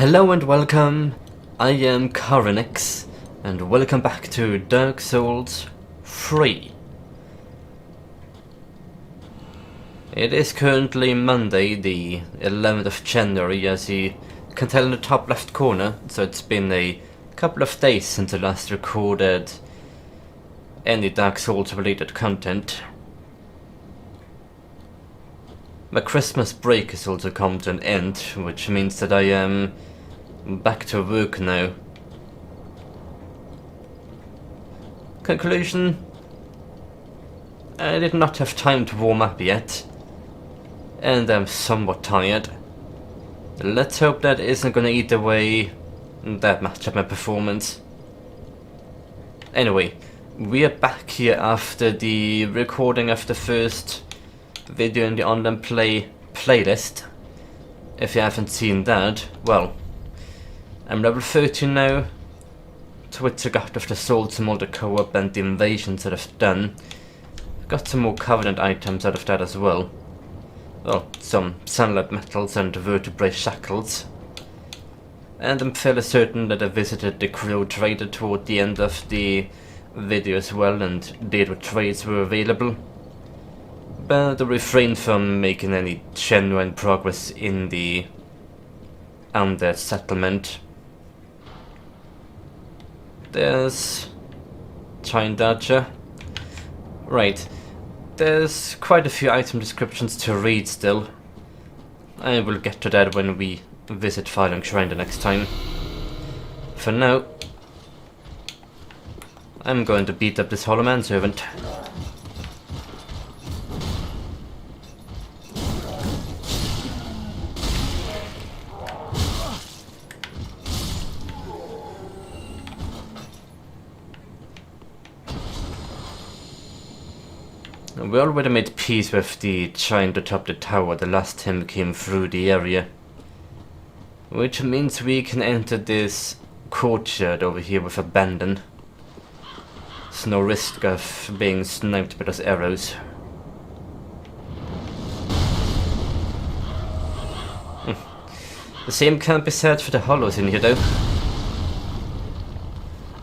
Hello and welcome, I am Carynx, and welcome back to Dark Souls 3. It is currently Monday, the 11th of January, as you can tell in the top left corner, so it's been a couple of days since I last recorded any Dark Souls related content. My Christmas break has also come to an end, which means that I am back to work now. Conclusion: I did not have time to warm up yet, and I'm somewhat tired. Let's hope that isn't gonna eat away that much of my performance. Anyway, we are back here after the recording of the first video in the online playlist. If you haven't seen that, well, I'm level 13 now, to which I got of the souls from all the co-op and the invasions that I've done. Got some more Covenant items out of that as well. Well, some sunlight metals and vertebrae shackles. And I'm fairly certain that I visited the Crow Trader toward the end of the video as well, and did what trades were available. But I refrained from making any genuine progress in the undead settlement. There's Giant Archer. Right, there's quite a few item descriptions to read still. I will get to that when we visit Filing Shrine the next time. For now, I'm going to beat up this Hollow Manservant. We already made peace with the giant atop the tower the last time we came through the area, which means we can enter this courtyard over here with abandon. There's no risk of being sniped by those arrows. The same can't be said for the hollows in here though.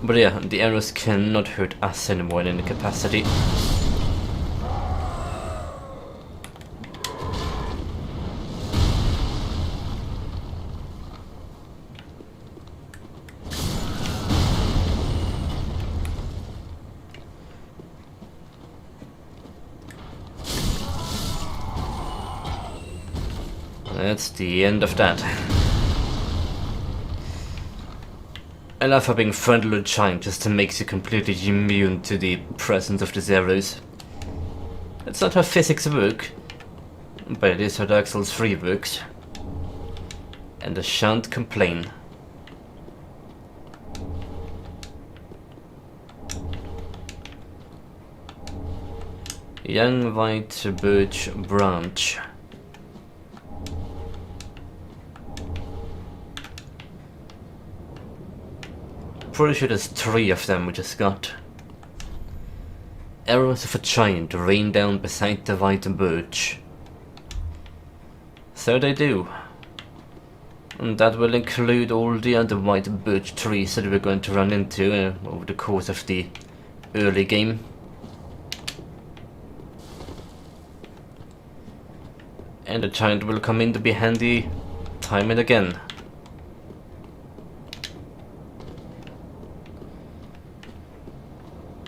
But yeah, the arrows cannot hurt us anymore in any capacity. That's the end of that. I love how being friendly with giant just makes you completely immune to the presence of these arrows. It's not how physics work, but it is how Dark Souls 3 works. And I shan't complain. Young white birch branch. Pretty sure there's 3 of them we just got. Arrows of a giant rain down beside the white birch. So they do. And that will include all the other white birch trees that we're going to run into over the course of the early game. And the giant will come in to be handy time and again.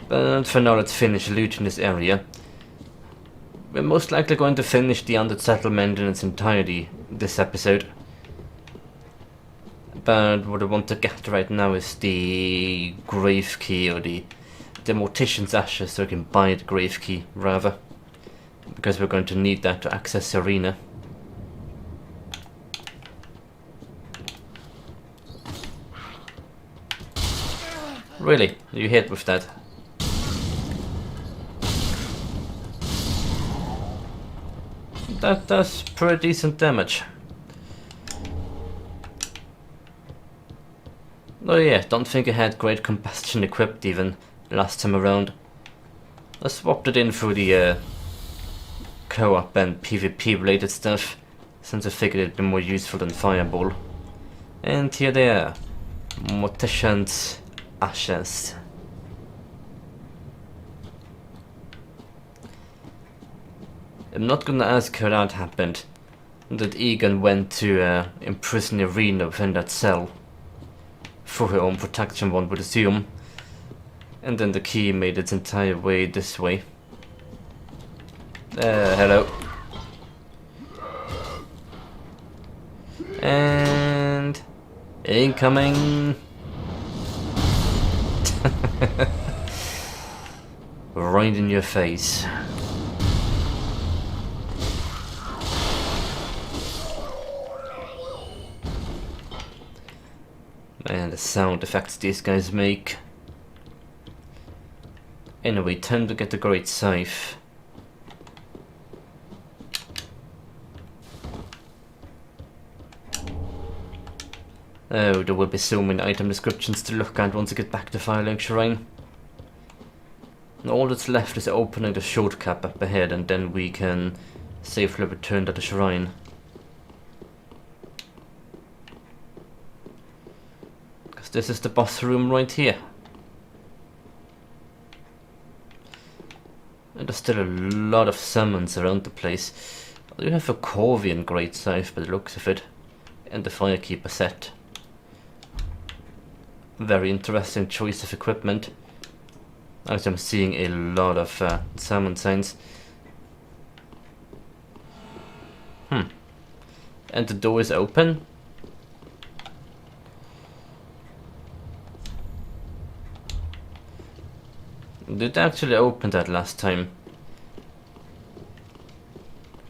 But for now, let's finish looting this area. We're most likely going to finish the undead settlement in its entirety this episode. But what I want to get right now is the grave key, or the Mortician's Ashes, so I can buy the grave key rather. Because we're going to need that to access the arena. Really? You hit with that? That does pretty decent damage. Oh yeah, don't think I had Great Combustion equipped even last time around. I swapped it in for the co-op and PvP related stuff, since I figured it'd be more useful than Fireball. And here they are. Mortician's ashes. I'm not gonna ask how that happened. That Egan went to imprison Irina within that cell. For her own protection, one would assume. And then the key made its entire way this way. Hello. And incoming. Right in your face. And the sound effects these guys make. Anyway, time to get the great scythe. Oh, there will be so many item descriptions to look at once I get back to Firelink Shrine. And all that's left is opening the shortcut up ahead, and then we can safely return to the shrine. Because this is the boss room right here. And there's still a lot of summons around the place. I do have a Corvian Great Scythe by the looks of it. And the Firekeeper set. Very interesting choice of equipment. As I'm seeing a lot of summon signs. And the door is open. Did I actually open that last time?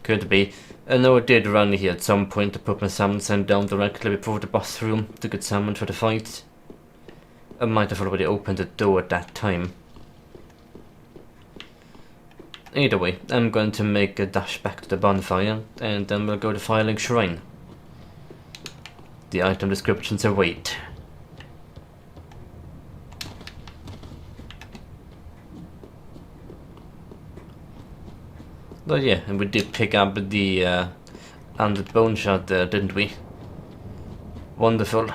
Could be. I know I did run here at some point to put my summon sign down directly before the boss room to get summoned for the fight. I might have already opened the door at that time. Either way, I'm going to make a dash back to the bonfire, and then we'll go to Firelink Shrine. The item descriptions await. Oh yeah, and we did pick up the undead bone shard there, didn't we? Wonderful.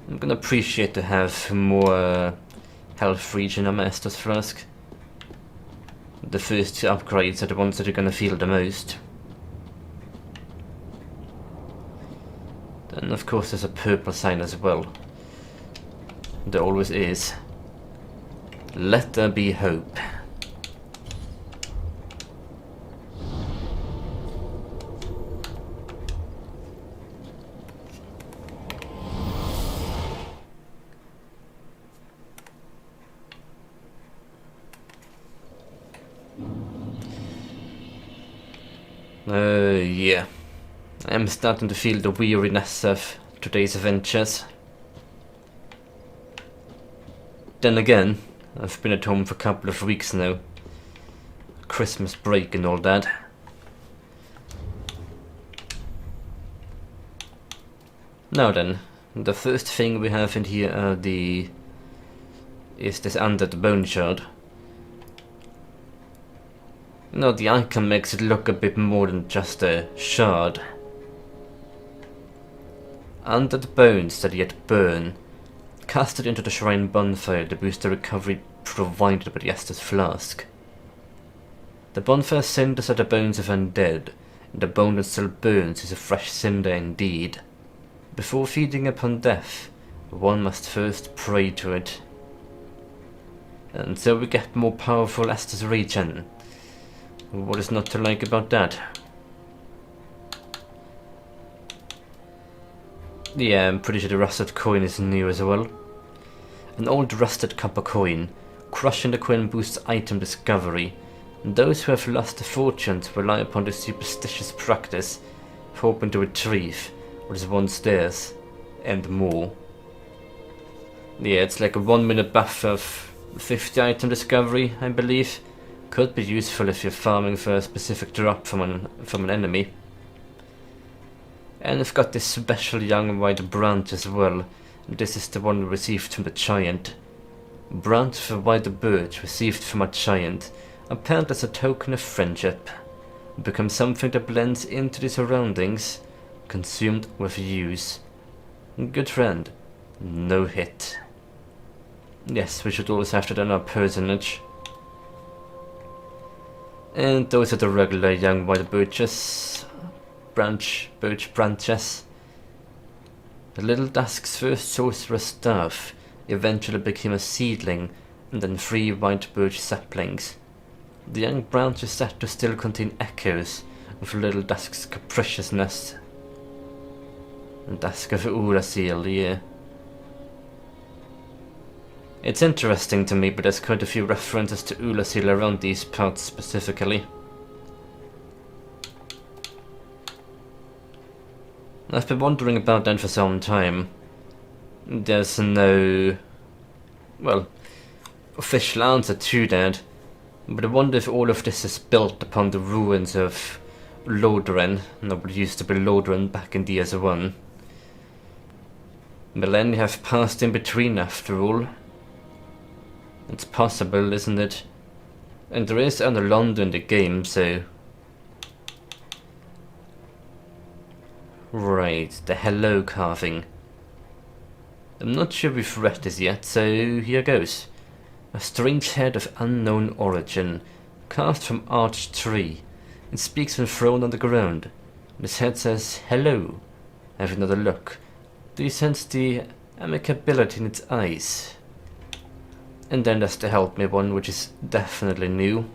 I'm gonna appreciate to have more health regen on my Estus Flask. The first two upgrades are the ones that are gonna feel the most. Then of course there's a purple sign as well. There always is. Let there be hope. Yeah. I'm starting to feel the weariness of today's adventures. Then again, I've been at home for a couple of weeks now. Christmas break and all that. Now then, the first thing we have in here is this undead bone shard. No, the icon makes it look a bit more than just a shard. Undead bones that yet burn, casted into the shrine bonfire to boost the recovery provided by the Estus Flask. The bonfire cinders are the bones of undead, and the bone that still burns is a fresh cinder indeed. Before feeding upon death, one must first pray to it. And so we get more powerful Estus regen. What is not to like about that? Yeah, I'm pretty sure the rusted coin is new as well. An old rusted copper coin. Crushing the coin boosts item discovery. And those who have lost a fortune rely upon this superstitious practice, hoping to retrieve what is once theirs, and more. Yeah, it's like a 1 minute buff of 50 item discovery, I believe. Could be useful if you're farming for a specific drop from an enemy. And we've got this special young white branch as well. This is the one we received from the giant. Branch of a white birch received from a giant. A plant as a token of friendship. Becomes something that blends into the surroundings, consumed with use. Good friend. No hit. Yes, we should always have to do our personage. And those are the regular young white birch branches. The little dusk's first sorcerer's staff eventually became a seedling, and then 3 white birch saplings. The young branches said to still contain echoes of little dusk's capriciousness. And dusk of Urasil, yeah. It's interesting to me, but there's quite a few references to Ulasil around these parts specifically. I've been wondering about that for some time. There's no, well, official answer to that, but I wonder if all of this is built upon the ruins of Lodren, and what used to be Lodren back in DS1. Millennia have passed in between after all. It's possible, isn't it? And there is another London in the game, so... Right, the hello carving. I'm not sure we've read this yet, so here goes. A strange head of unknown origin, carved from arched tree. It speaks when thrown on the ground. This head says, hello. Have another look. Do you sense the amicability in its eyes? And then there's the help me one, which is definitely new.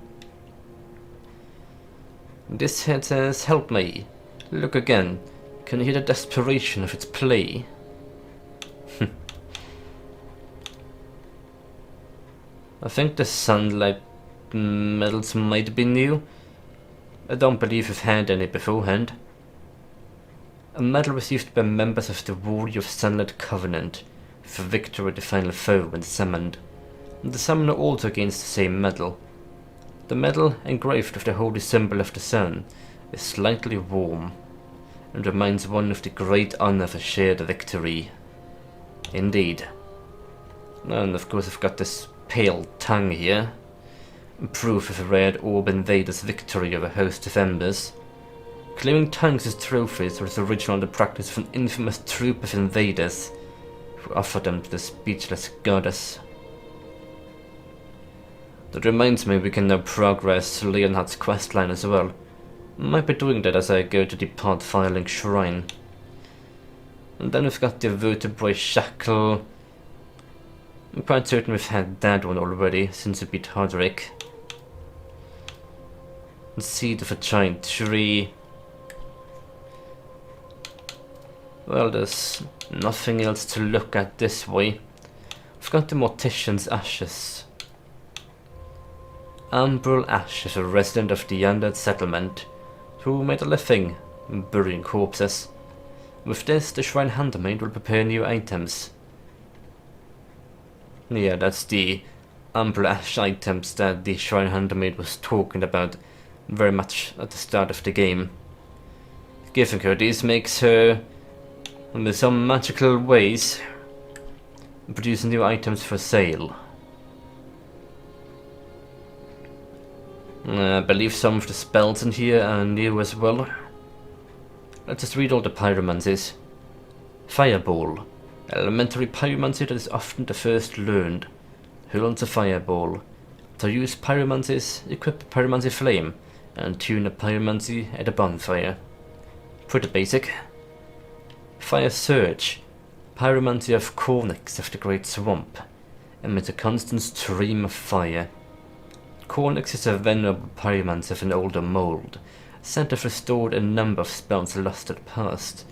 This head says, help me. Look again. Can you hear the desperation of its play? I think the sunlight medals might be new. I don't believe we've had any beforehand. A medal received by members of the Warrior of Sunlight Covenant for victory with the final foe when summoned. The summoner also gains the same medal. The medal, engraved with the holy symbol of the sun, is slightly warm, and reminds one of the great honor of a shared victory. Indeed. And of course I've got this pale tongue here, proof of a red orb invader's victory over a host of embers. Claiming tongues as trophies was originally the practice of an infamous troop of invaders who offered them to the speechless goddess. That reminds me we can now progress Leonhard's questline as well. Might be doing that as I go to the pod-filing shrine. And then we've got the vertebrae shackle. I'm quite certain we've had that one already since we beat Hodrick. The seed of a giant tree. Well, there's nothing else to look at this way. We've got the Mortician's ashes. Ambrel Ash is a resident of the undead settlement who made a living burying corpses. With this, the shrine handmaid will prepare new items. Yeah, that's the Ambrel Ash items that the shrine handmaid was talking about very much at the start of the game. Giving her these makes her, with some magical ways, produce new items for sale. I believe some of the spells in here are new as well. Let's just read all the pyromancies. Fireball. Elementary pyromancy that is often the first learned. Who wants a fireball? To use pyromancies, equip pyromancy flame, and tune a pyromancy at a bonfire. Pretty basic. Fire surge. Pyromancy of Carynx of the Great Swamp. Emits a constant stream of fire. Carynx is a venerable pyromancy of an older mold, said to have restored a number of spells lost at past,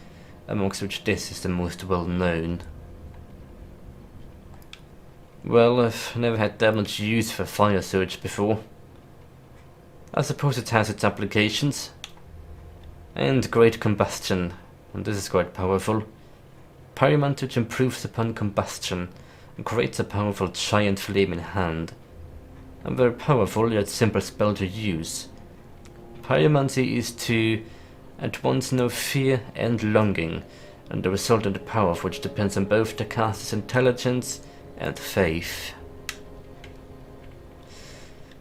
amongst which this is the most well known. Well, I've never had that much use for fire surge before. I suppose it has its applications. And great combustion, and this is quite powerful. Pyromancy improves upon combustion and creates a powerful giant flame in hand. A very powerful yet simple spell to use. Pyromancy is to at once know fear and longing, and the resultant power of which depends on both the caster's intelligence and faith.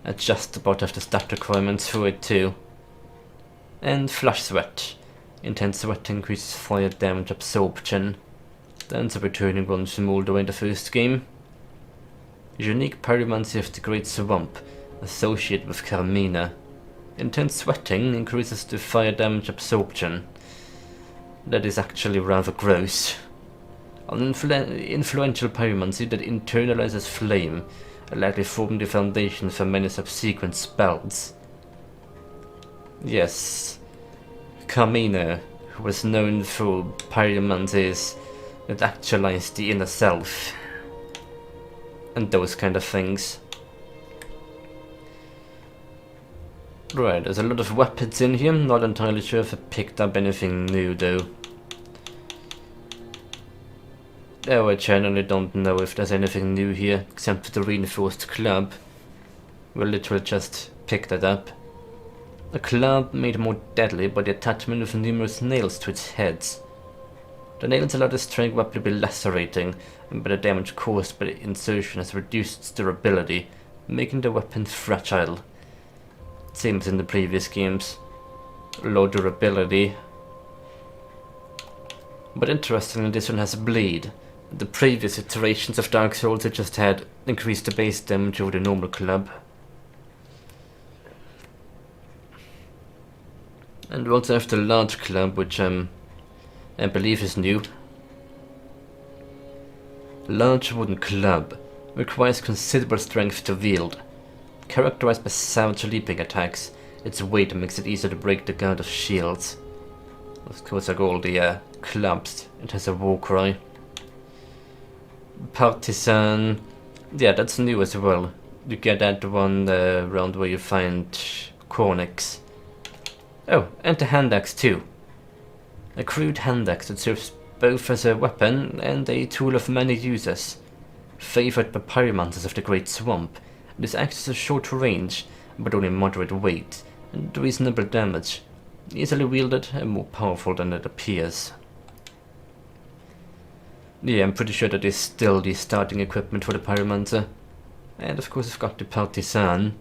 I just about have the stat requirements for it too. And Flash Sweat. Intense sweat increases fire damage absorption. Then the returning ones from all the way in the first game. Unique pyromancy of the Great Swamp, associated with Carmina. Intense sweating increases the fire damage absorption. That is actually rather gross. An influential pyromancy that internalizes flame, likely forming the foundation for many subsequent spells. Yes, Carmina, who was known for pyromancies that actualize the inner self, and those kind of things. Right, there's a lot of weapons in here, not entirely sure if I picked up anything new though. Oh, I generally don't know if there's anything new here, except for the reinforced club. We'll literally just pick that up. A club made more deadly by the attachment of numerous nails to its heads. The nails allow the strength weapon to be lacerating, but the damage caused by the insertion has reduced its durability, making the weapon fragile. Same as in the previous games. Low durability. But interestingly, this one has bleed. The previous iterations of Dark Souls had just had increased the base damage over the normal club. And we also have the large club, which I believe is new. Large wooden club requires considerable strength to wield. Characterized by savage leaping attacks, its weight makes it easier to break the guard of shields. Of course, like all the clubs, it has a war cry. Partisan, yeah, that's new as well. You get that one around where you find Carynx. Oh, and the hand axe too. A crude hand axe that serves both as a weapon and a tool of many uses. Favored by pyromancers of the Great Swamp, this axe is a short range, but only moderate weight, and reasonable damage. Easily wielded and more powerful than it appears. Yeah, I'm pretty sure that is still the starting equipment for the pyromancer. And of course I've got the partisan.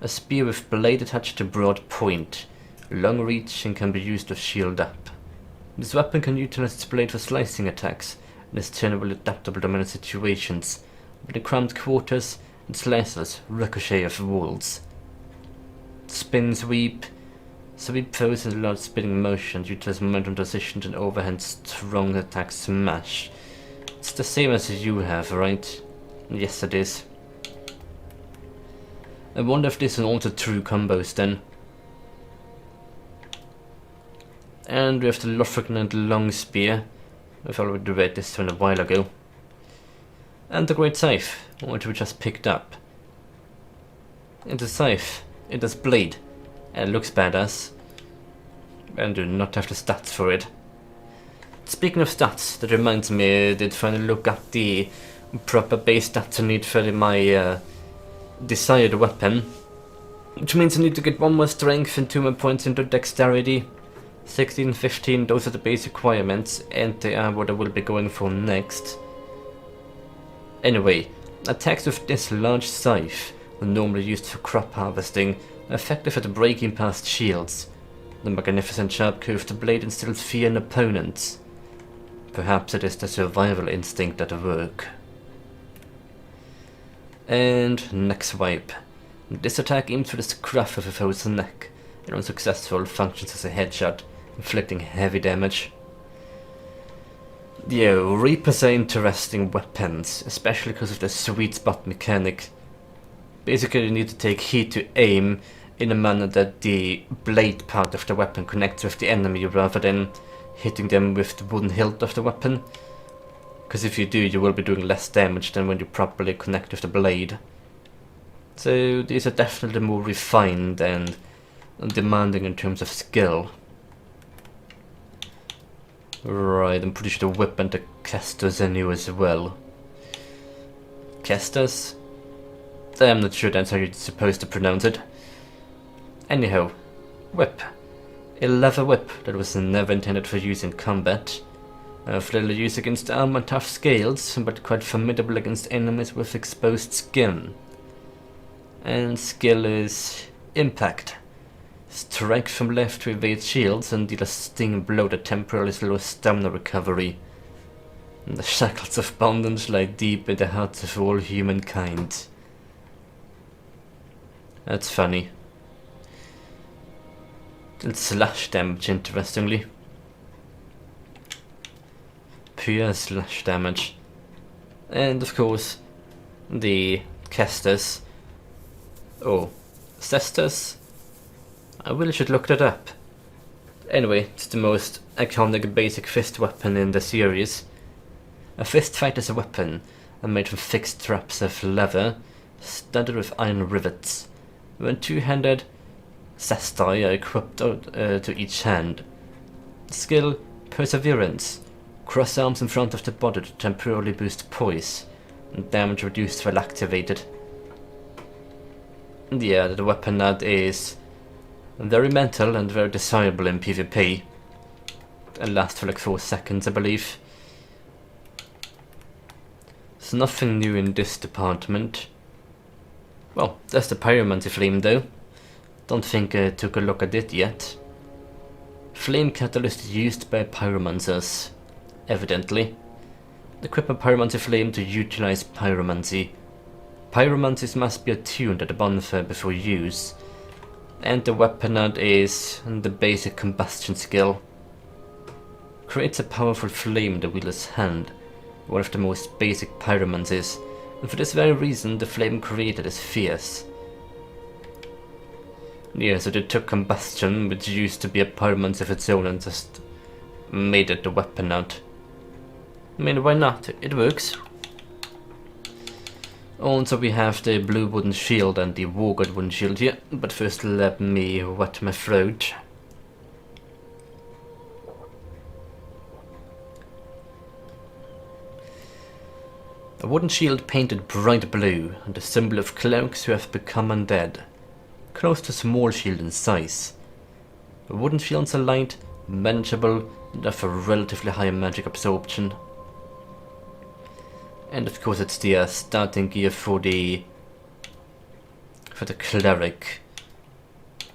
A spear with blade attached to broad point. Long reach and can be used to shield up. This weapon can utilize its blade for slicing attacks, and is generally adaptable to many situations. But in cramped quarters, it slices ricochet of walls. Spin sweep. Sweep foes in large spinning motion, utilize momentum transition and overhand strong attack smash. It's the same as you have, right? Yes, it is. I wonder if this is also true combos then. And we have the Lofregnant Long Spear. I've already read this one a while ago. And the Great Scythe, which we just picked up. And the scythe, it has blade. And it looks badass. And do not have the stats for it. Speaking of stats, that reminds me, I did finally look at the proper base stats I need for my desired weapon. Which means I need to get 1 more strength and 2 more points into dexterity. 16, 15, those are the base requirements, and they are what I will be going for next. Anyway, attacks with this large scythe, normally used for crop harvesting, are effective at breaking past shields. The magnificent sharp curved blade instills fear in opponents. Perhaps it is the survival instinct at work. And neck swipe. This attack aims for the scruff of a foe's neck, and when successful functions as a headshot, inflicting heavy damage. Yo, Reapers are interesting weapons, especially because of the sweet spot mechanic. Basically you need to take heed to aim in a manner that the blade part of the weapon connects with the enemy rather than hitting them with the wooden hilt of the weapon. Because if you do, you will be doing less damage than when you properly connect with the blade. So these are definitely more refined and demanding in terms of skill. Right, I'm pretty sure the whip and the casters are new as well. Casters? I'm not sure that's how you're supposed to pronounce it. Anyhow, whip. A leather whip that was never intended for use in combat. Of little use against armor and tough scales, but quite formidable against enemies with exposed skin. And skill is impact. Strike from left to evade shields and deal a sting blow that temporarily slows stamina recovery. And the shackles of bondage lie deep in the hearts of all humankind. That's funny. It's slash damage, interestingly. Pure slash damage. And of course, the casters. Oh, cesters? I really should look that up. Anyway, it's the most iconic basic fist weapon in the series. A fist fight is a weapon made from fixed straps of leather, studded with iron rivets. When two-handed, cesti are equipped to each hand. Skill, perseverance. Cross arms in front of the body to temporarily boost poise, and damage reduced while activated. Yeah, the weapon that is very mental and very desirable in PvP. It lasts for like 4 seconds, I believe. There's nothing new in this department. Well, there's the pyromancy flame though. Don't think I took a look at it yet. Flame catalyst used by pyromancers, evidently. Equip a pyromancy flame to utilize pyromancy. Pyromancies must be attuned at the bonfire before use. And the weapon that is the basic combustion skill. Creates a powerful flame in the wielder's hand, one of the most basic pyromancies, and for this very reason the flame created is fierce. Yeah, so they took combustion, which used to be a pyromancy of its own, and just made it the weapon out. I mean, why not? It works. Also we have the blue wooden shield and the warguard wooden shield here, but first let me wet my throat. A wooden shield painted bright blue, and a symbol of clerics who have become undead. Close to a small shield in size. The wooden shields are light, manageable, and have a relatively high magic absorption. And of course it's the starting gear for the cleric.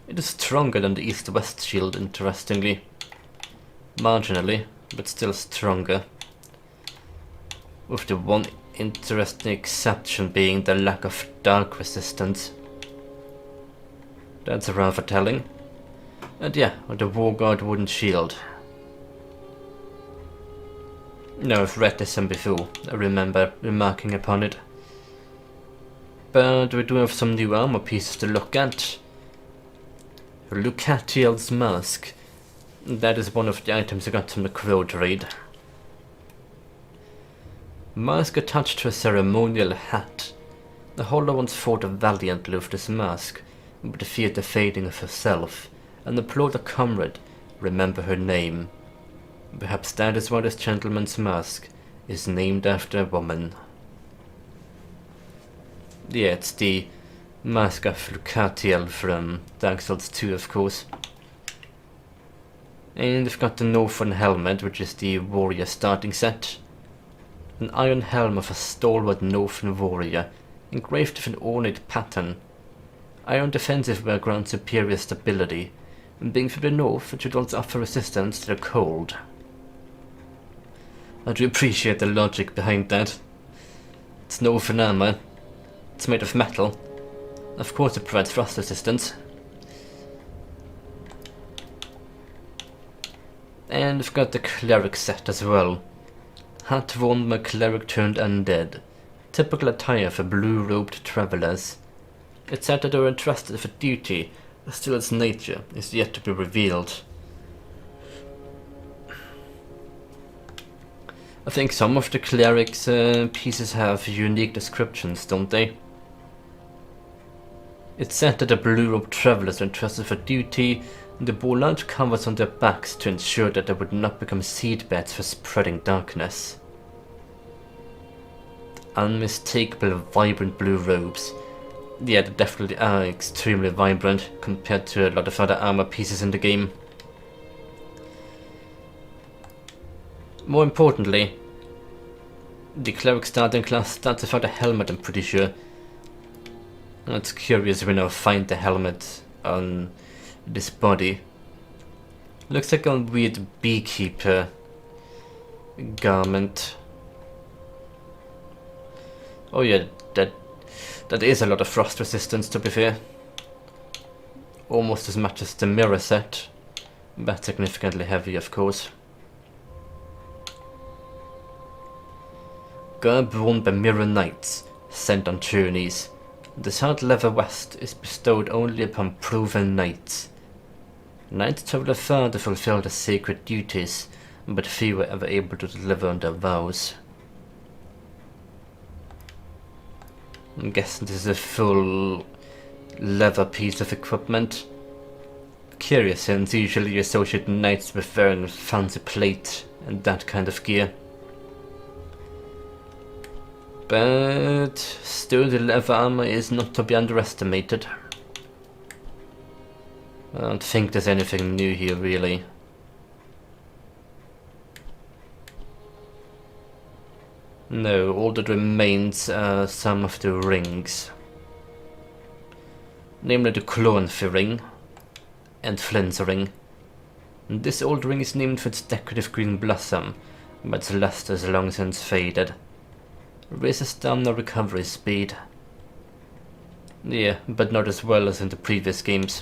It is stronger than the east-west shield, interestingly. Marginally, but still stronger. With the one interesting exception being the lack of dark resistance. That's rather telling. And yeah, the warguard wooden shield. No, I've read this one before, I remember remarking upon it. But we do have some new armor pieces to look at. Lucatiel's mask. That is one of the items I got from the Crow trade. Mask attached to a ceremonial hat. The holder once fought valiantly with this mask, but feared the fading of herself, and implored a comrade remember her name. Perhaps that is why this gentleman's mask is named after a woman. Yeah, it's the mask of Lucatiel from Dark Souls 2, of course. And we've got the Northern helmet, which is the warrior starting set. An iron helm of a stalwart Northern warrior, engraved with an ornate pattern. Iron defensive wear grants superior stability, and being from the north, it should also offer resistance to the cold. I do appreciate the logic behind that. It's Northern armor. It's made of metal. Of course it provides frost resistance. And we've got the cleric set as well. Hat worn by cleric turned undead. Typical attire for blue-robed travelers. It's said that they are entrusted with a duty, but still its nature is yet to be revealed. I think some of the cleric's pieces have unique descriptions, don't they? It's said that the blue-robed travelers are entrusted with a duty, and they bore large covers on their backs to ensure that they would not become seedbeds for spreading darkness. Unmistakable, vibrant blue robes. Yeah, they definitely are extremely vibrant compared to a lot of other armor pieces in the game. More importantly, the cleric starting class starts without a helmet, I'm pretty sure. It's curious when I find the helmet on this body. Looks like a weird beekeeper garment. Oh yeah, that is a lot of frost resistance, to be fair. Almost as much as the mirror set, but significantly heavy, of course. Born by mirror knights, sent on journeys. This hard leather vest is bestowed only upon proven knights. Knights travel far to fulfill their sacred duties, but few were ever able to deliver on their vows. I'm guessing this is a full leather piece of equipment. Curious, since usually you associate knights with wearing fancy plate and that kind of gear. But still, the leather armor is not to be underestimated. I don't think there's anything new here, really. No, all that remains are some of the rings. Namely the Clonfi ring and Flint's ring. This old ring is named for its decorative green blossom, but its luster has long since faded. Raises stamina recovery speed. Yeah, but not as well as in the previous games.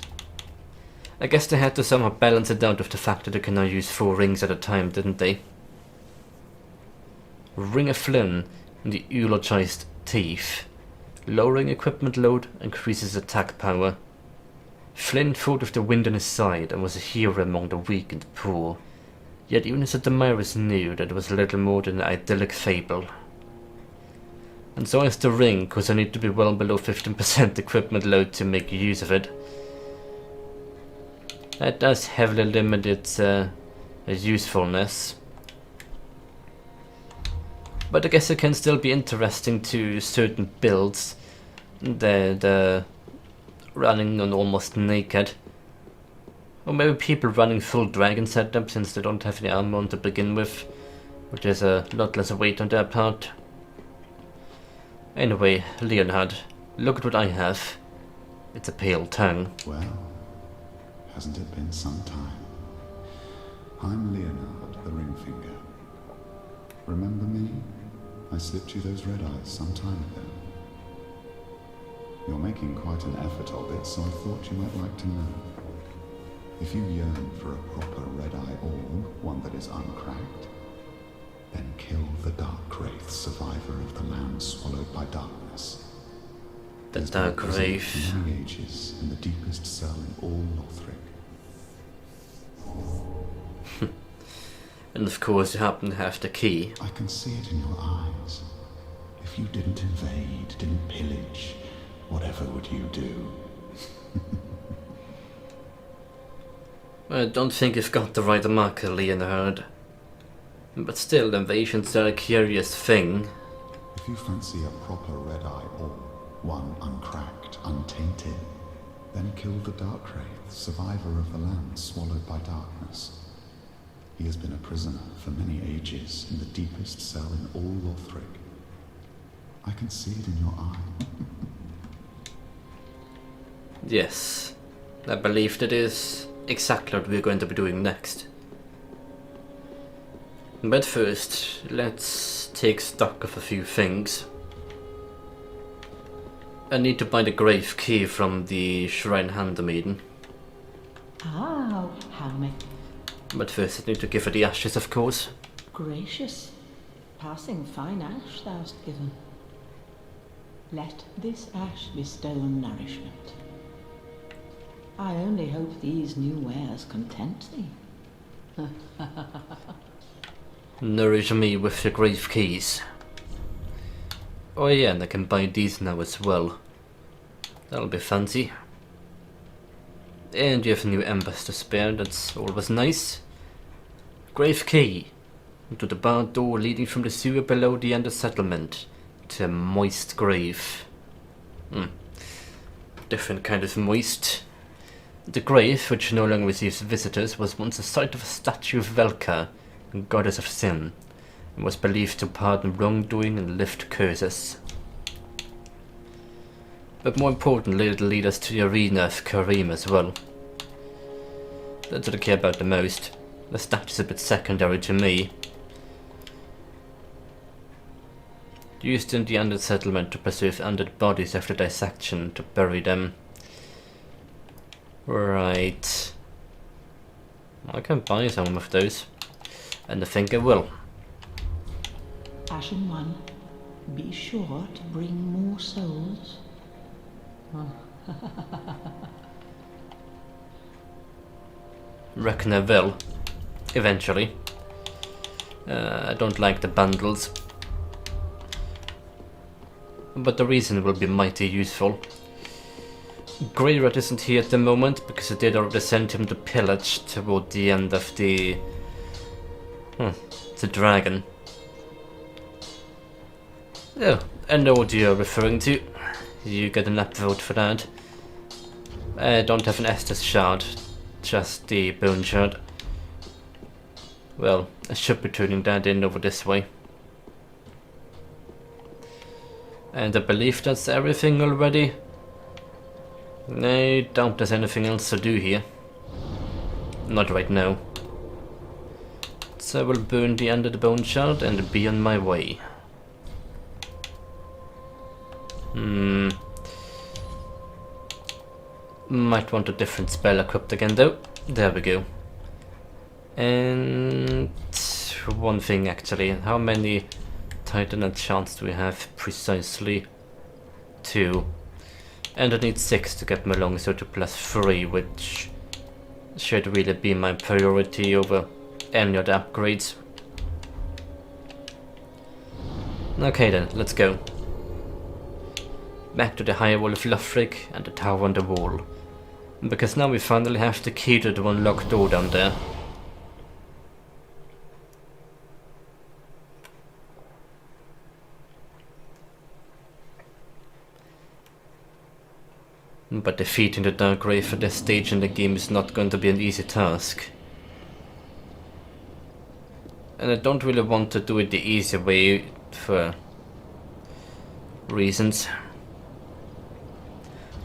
I guess they had to somehow balance it out with the fact that they can now use 4 rings at a time, didn't they? Ring of Flynn, the eulogized Thief. Lowering equipment load increases attack power. Flynn fought with the wind on his side and was a hero among the weak and poor. Yet even his admirers knew that it was little more than an idyllic fable. And so is the ring, because I need to be well below 15% equipment load to make use of it. That does heavily limit its usefulness. But I guess it can still be interesting to certain builds. The running on almost naked. Or maybe people running full dragon setup since they don't have any armor on to begin with. Which is a lot less weight on their part. Anyway, Leonhard, look at what I have. It's a pale tongue. Well, hasn't it been some time? I'm Leonhard, the Ringfinger. Remember me? I slipped you those red eyes some time ago. You're making quite an effort of it, so I thought you might like to know. If you yearn for a proper red-eye orb, one that is uncracked, then kill the Dark Wraith, survivor of the land swallowed by darkness. The Dark Wraith. For many ages, in the deepest cell in all Lothric. And of course you happen to have the key. I can see it in your eyes. If you didn't invade, didn't pillage, whatever would you do? I don't think you've got the right marker, Leonhard. But still, invasions are a curious thing. If you fancy a proper red-eye orb, one uncracked, untainted, then kill the Dark Wraith, survivor of the land swallowed by darkness. He has been a prisoner for many ages in the deepest cell in all Lothric. I can see it in your eye. Yes, I believe that is exactly what we're going to be doing next. But first, let's take stock of a few things. I need to buy the grave key from the Shrine Handmaiden. Ah, how may... But first I need to give her the ashes, of course. Gracious, passing fine ash thou'st given. Let this ash bestow nourishment. I only hope these new wares content thee. Nourish me with your grave keys. Oh yeah, and I can buy these now as well. That'll be fancy. And you have new embers to spare, that's always nice. Grave key. To the barred door leading from the sewer below the end of settlement. To a moist grave. Different kind of moist. The grave, which no longer receives visitors, was once the site of a statue of Velka, goddess of sin, and was believed to pardon wrongdoing and lift curses. But more importantly, it'll lead us to the arena of Carynx as well. That's what I care about the most. The statue's a bit secondary to me. Used in the undead settlement to preserve undead bodies after dissection to bury them. Right. I can buy some of those. And I think I will. Ashen One, be sure to bring more souls. Reckon I will. Eventually. I don't like the bundles. But the reason will be mighty useful. Greyrat isn't here at the moment because I did already send him to pillage toward the end of the dragon. Oh, I know what you're referring to. You get an upvote for that. I don't have an Estus shard, just the bone shard. Well, I should be turning that in over this way. And I believe that's everything already. I doubt there's anything else to do here. Not right now. So I will burn the end of the bone shard and be on my way. Might want a different spell equipped again though. There we go. And one thing actually, how many Titan enchants do we have precisely? 2. And I need 6 to get my longsword to +3, which should really be my priority over any other upgrades. Okay then, let's go. Back to the high wall of Lothric and the tower on the wall. Because now we finally have the key to the unlocked door down there. But defeating the Dark Wraith at this stage in the game is not going to be an easy task. And I don't really want to do it the easy way for reasons.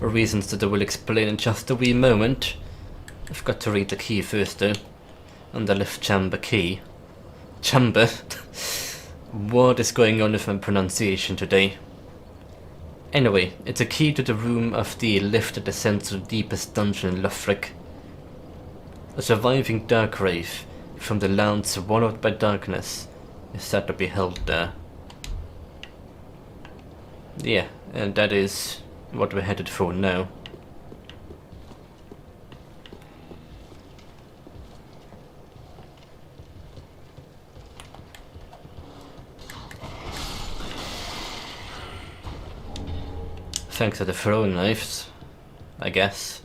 Reasons that I will explain in just a wee moment. I've got to read the key first though. And the lift chamber key. Chamber? What is going on with my pronunciation today? Anyway, it's a key to the room of the lift that descends to the deepest dungeon in Lothric. A surviving Dark Wraith from the lands swallowed by darkness is said to be held there. Yeah, and that is what we're headed for now. Thanks to the throwing knives, I guess.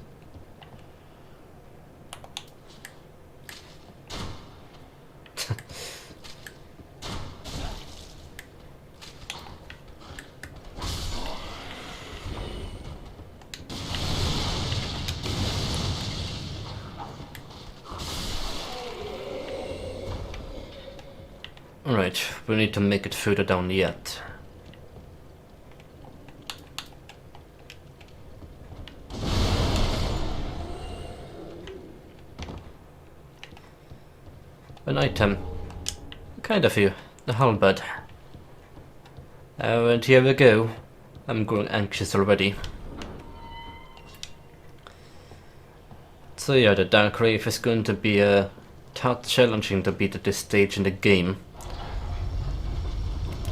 Alright, we need to make it further down yet. An item. Kind of you. The halberd. And here we go. I'm growing anxious already. So yeah, the Dark Wraith is going to be tad challenging to beat at this stage in the game.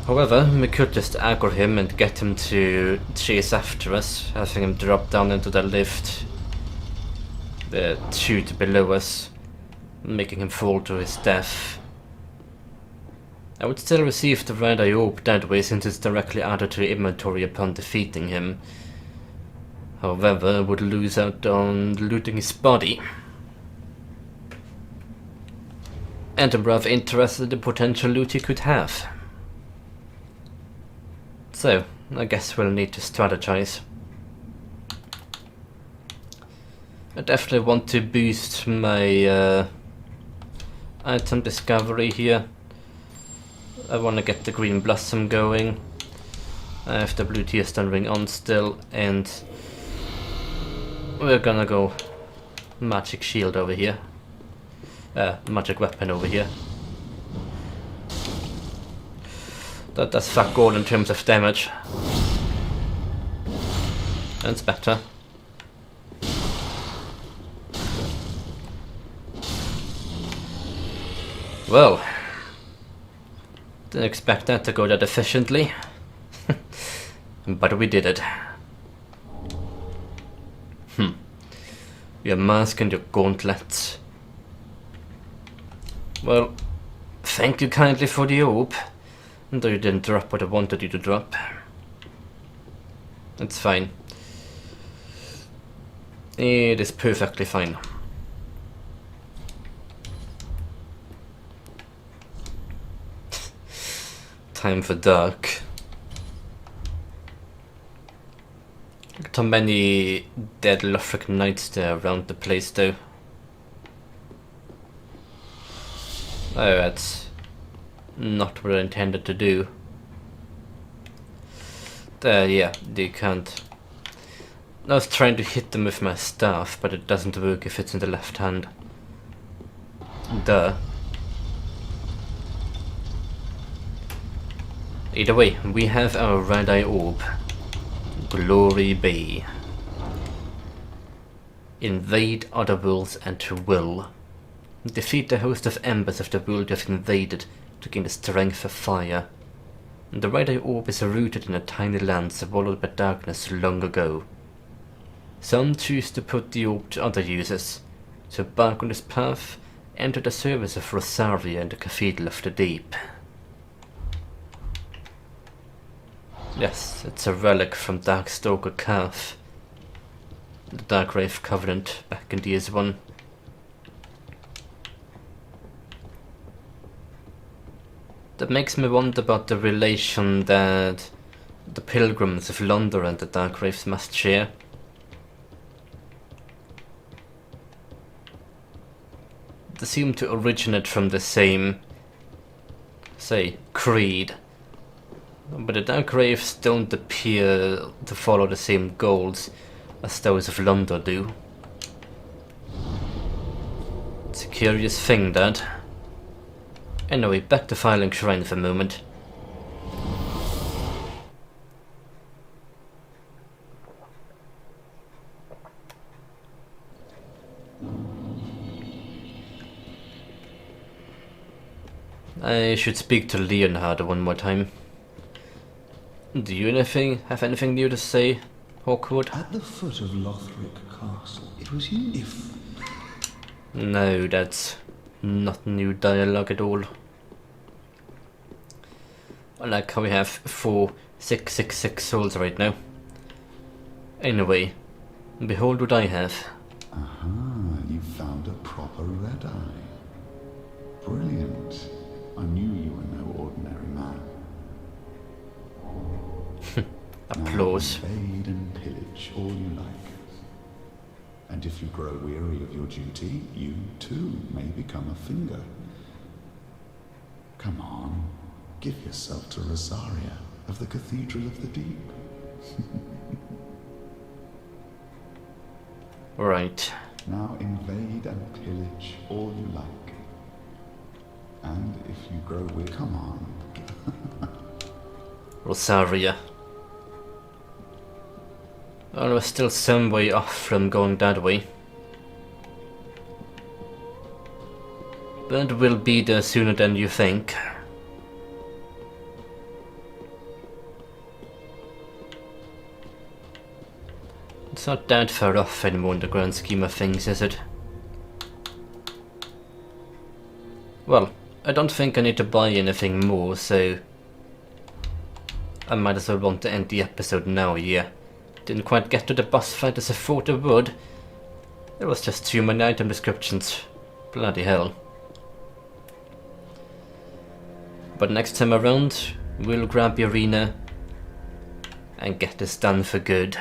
However, we could just aggro him and get him to chase after us, having him drop down into the lift, the chute below us, making him fall to his death. I would still receive the red eye orb that way since it's directly added to the inventory upon defeating him. However, I would lose out on looting his body. And I'm rather interested in the potential loot he could have. So, I guess we'll need to strategize. I definitely want to boost my item discovery here. I want to get the green blossom going. I have the blue tear stun ring on still, and we're gonna go magic shield over here. Magic weapon over here. That does fuck all in terms of damage. That's better. Well, didn't expect that to go that efficiently, but we did it. Your mask and your gauntlets. Well, thank you kindly for the orb, though you didn't drop what I wanted you to drop. It's fine. It is perfectly fine. Time for dark. Look at how many dead Lothric knights there around the place though. Oh, that's not what I intended to do. Yeah, they can't. I was trying to hit them with my staff, but it doesn't work if it's in the left hand. Duh. Either way, we have our Radii orb. Glory be. Invade other worlds and to will. Defeat the host of embers of the world you have invaded to gain the strength of fire. The Radii orb is rooted in a tiny land swallowed by darkness long ago. Some choose to put the orb to other uses, to embark on this path, enter the service of Rosaria in the Cathedral of the Deep. Yes, it's a relic from Darkstalker Calf, the Darkgrave Covenant back in DS1. That makes me wonder about the relation that the pilgrims of London and the Darkgraves must share. They seem to originate from the same, say, creed. But the Darkgraves don't appear to follow the same goals as those of London do. It's a curious thing, that. Anyway, back to Filing Shrine for a moment. I should speak to Leonhard one more time. Do you have anything new to say, Hawkwood? At the foot of Lothric Castle, it was you. If No, that's not new dialogue at all. I like how we have 4666 souls right now. Anyway, behold what I have. aha, you found a proper Radii. Brilliant. I knew you were no ordinary man. Applause. Now invade and pillage all you like. And if you grow weary of your duty, you too may become a finger. Come on, give yourself to Rosaria of the Cathedral of the Deep. Right. Now invade and pillage all you like. And if you grow weary, come on. Rosaria. Well, we're still some way off from going that way. But we'll be there sooner than you think. It's not that far off anymore in the grand scheme of things, is it? Well, I don't think I need to buy anything more, so I might as well want to end the episode now, yeah. Didn't quite get to the boss fight as I thought I would. There was just too many item descriptions. Bloody hell. But next time around, we'll grab the arena and get this done for good.